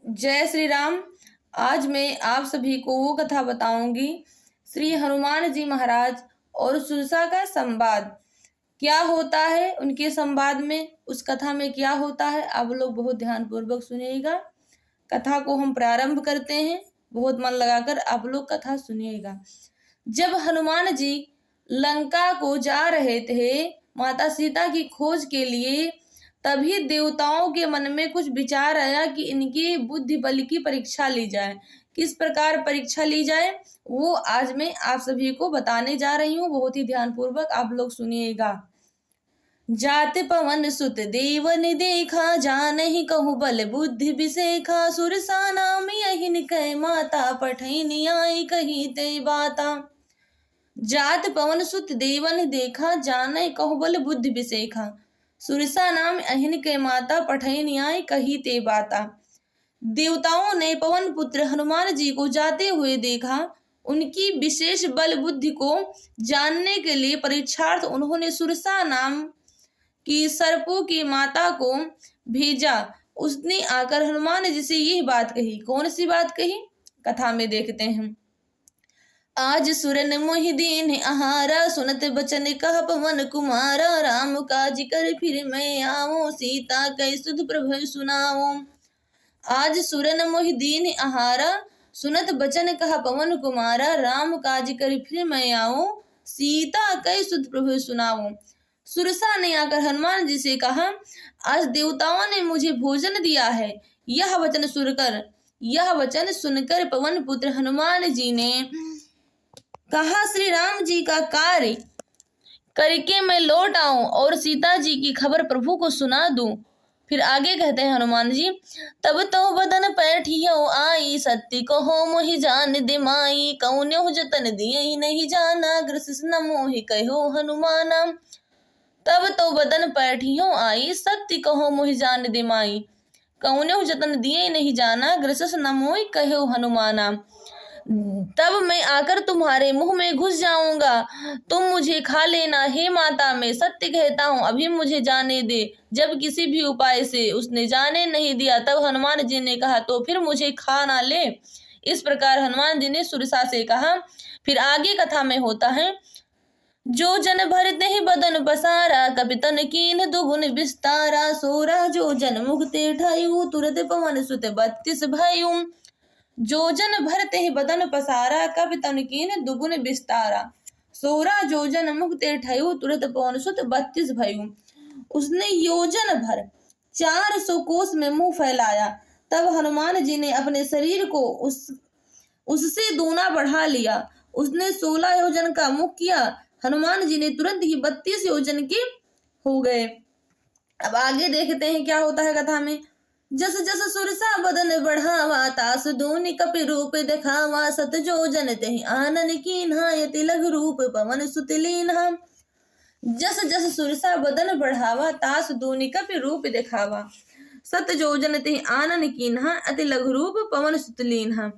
जय श्री राम। आज मैं आप सभी को वो कथा बताऊंगी, श्री हनुमान जी महाराज और सुरसा का संवाद। क्या होता है उनके संवाद में, उस कथा में क्या होता है, आप लोग बहुत ध्यान पूर्वक सुनिएगा। कथा को हम प्रारंभ करते हैं, बहुत मन लगाकर आप लोग कथा सुनिएगा। जब हनुमान जी लंका को जा रहे थे माता सीता की खोज के लिए, तभी देवताओं के मन में कुछ विचार आया कि इनकी बुद्धि बल की परीक्षा ली जाए। किस प्रकार परीक्षा ली जाए वो आज मैं आप सभी को बताने जा रही हूँ। बहुत ही ध्यान पूर्वक आप लोग सुनिएगा। जात पवन सुत देवन देखा, जानहि कहु बल बुद्धि विसेखा। सुरसा नाम यहिन कै माता, पठैनि आई कही ते बाता। जात पवन सुत देवन देखा, जानहि कहु बल बुद्धि विसेखा। सुरसा नाम अहिन के माता, पठै न्याय कही ते बाता। देवताओं ने पवन पुत्र हनुमान जी को जाते हुए देखा। उनकी विशेष बल बुद्धि को जानने के लिए परीक्षार्थ उन्होंने सुरसा नाम की सर्पों की माता को भेजा। उसने आकर हनुमान जी से यह बात कही। कौन सी बात कही, कथा में देखते हैं। आज सुरन मोहि दीन आहारा, सुनत बचन कह पवन कुमारा। राम काज कर फिर मैं आऊं, सीता कै सुध प्रभु सुनाऊं। आज सुरन मोहि दीन आहारा, सुनत बचन कह पवन कुमारा। राम काज कर फिर मैं आऊं, सीता कै सुध प्रभु सुनाऊं। सुरसा ने आकर हनुमान जी से कहा, आज देवताओं ने मुझे भोजन दिया है। यह वचन सुनकर पवन पुत्र हनुमान जी ने कहा, श्री राम जी का कार्य करके मैं लौट आऊं और सीता जी की खबर प्रभु को सुना दूं। फिर आगे कहते हैं हनुमान जी, तब तो बदन पैठियो आई, सत्य कहो मोहि जान दे माई। कौन्यो जतन दिए नहीं जाना, ग्रसिस न मोहि कहो हनुमाना। तब तो बदन पैठियो आई, सत्य कहो मोहि जान दे माई। कौन्यो जतन दिए नहीं जाना, ग्रसिस न मोहि कहो हनुमाना। तब मैं आकर तुम्हारे मुंह में घुस जाऊंगा, तुम मुझे खा लेना। हे माता, मैं सत्य कहता हूँ, अभी मुझे जाने दे। जब किसी भी उपाय से उसने जाने नहीं दिया, तब हनुमान जी ने कहा, तो फिर मुझे खा ना ले। इस प्रकार हनुमान जी ने सुरसा से कहा। फिर आगे कथा में होता है, जो जन भरते ही बदन पसारा, कपितन कीन दुगुन विस्तारा। सोरा जो जन मुक्ति ठायु, तुरत पवन सुत 32 भयु। जो जन भरते ही बदन पसारा, कपि तन कीन दुगुन विस्तारा। 16 जोजन मुक्ति ठयु, तुरत पवन सुत 32 भयु। उसने योजन भर 400 कोस में मुंह फैलाया। तब हनुमान जी ने अपने शरीर को उससे दूना बढ़ा लिया। उसने 16 योजन का मुख किया। हनुमान जी ने तुरंत ही 32 योजन के हो गए। अब आगे देखते हैं क्या होता है कथा में। जस जस सुरसा बदन बढ़ावा, तास दूनि कपि रूप दिखावा। सत जोजन तेहि आनन कीन्हा, यति लघु रूप पवन सुत लीन्हा। जस जस सुरसा बदन बढ़ावा, तास दूनि कपि रूप दिखावा। सत जोजन तेहि आनन कीन्हा, अति लघु रूप पवन सुत लीन्हा।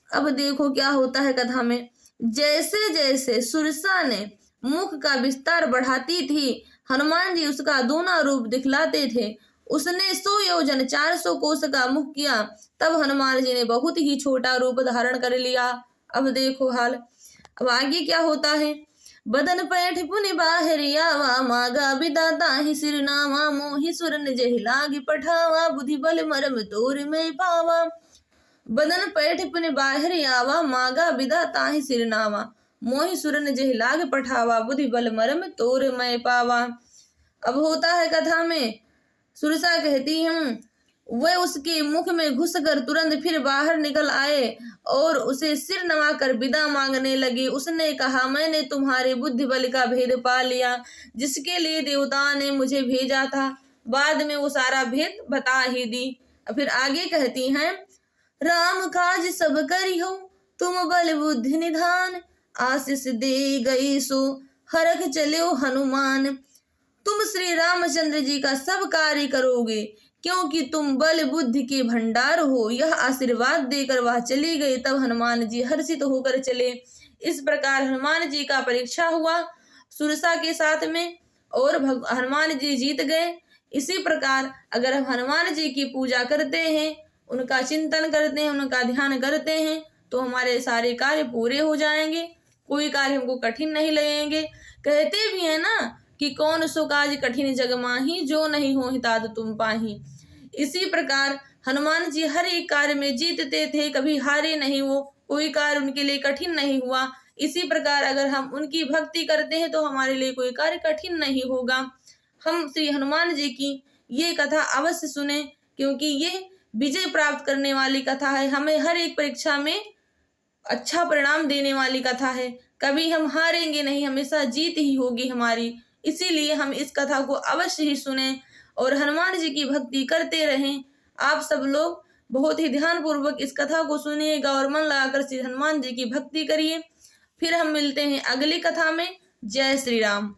अब देखो क्या होता है कथा में। जैसे जैसे सुरसा ने मुख का विस्तार बढ़ाती थी, हनुमान जी उसका दूना रूप दिखलाते थे। उसने 100 योजन 400 कोस का मुख किया, तब हनुमान जी ने बहुत ही छोटा रूप धारण कर लिया। अब देखो हाल। अब आगे क्या होता है। बदन पैठ पुनि बाहर आवा, मागा विदाता ही सिरनावा। मोहि सुरन जेहि लागी पठावा, बुद्धि बल मरम तोर में पावा। बदन पैठ पुनि बाहर आवा, मागा विदाता ही सिरनावा। मोहि सुरन जेहि लाग पठावा, बुद्धि बल मरम तोर में पावा। अब होता है कथा में, सुरसा कहती हूँ, वह उसके मुख में घुसकर तुरंत फिर बाहर निकल आए और उसे सिर नवाकर विदा मांगने लगे। उसने कहा, मैंने तुम्हारे बुद्धि बल का भेद पा लिया, जिसके लिए देवता ने मुझे भेजा था। बाद में वो सारा भेद बता ही दी। फिर आगे कहती हैं, राम काज सब करिहो, तुम बल बुद्धि निधान। आशीष दे गई सो हरख चलो हनुमान। तुम श्री रामचंद्र जी का सब कार्य करोगे, क्योंकि तुम बल बुद्धि के भंडार हो। यह आशीर्वाद देकर वह चली गई। तब हनुमान जी हर्षित होकर चले। इस प्रकार हनुमान जी का परीक्षा हुआ सुरसा के साथ में और हनुमान जी जीत गए। इसी प्रकार अगर हम हनुमान जी की पूजा करते हैं उनका चिंतन करते हैं, उनका ध्यान करते हैं, तो हमारे सारे कार्य पूरे हो जाएंगे, कोई कार्य हमको कठिन नहीं लगेंगे। कहते भी हैं ना कि कौन सो काज कठिन जग माही, जो नहीं हो तात तुम पाही। इसी प्रकार हनुमान जी हर एक कार्य में जीतते थे, कभी हारे नहीं वो, कोई कार्य उनके लिए कठिन नहीं हुआ। इसी प्रकार अगर हम उनकी भक्ति करते हैं तो हमारे लिए कोई कार्य कठिन नहीं होगा। हम श्री हनुमान जी की ये कथा अवश्य सुने, क्योंकि ये विजय प्राप्त करने वाली कथा है। हमें हर एक परीक्षा में अच्छा परिणाम देने वाली कथा है। कभी हम हारेंगे नहीं, हमेशा जीत ही होगी हमारी। इसीलिए हम इस कथा को अवश्य ही सुने और हनुमान जी की भक्ति करते रहें। आप सब लोग बहुत ही ध्यान पूर्वक इस कथा को सुनिएगा और मन लगाकर श्री हनुमान जी की भक्ति करिए। फिर हम मिलते हैं अगली कथा में। जय श्री राम।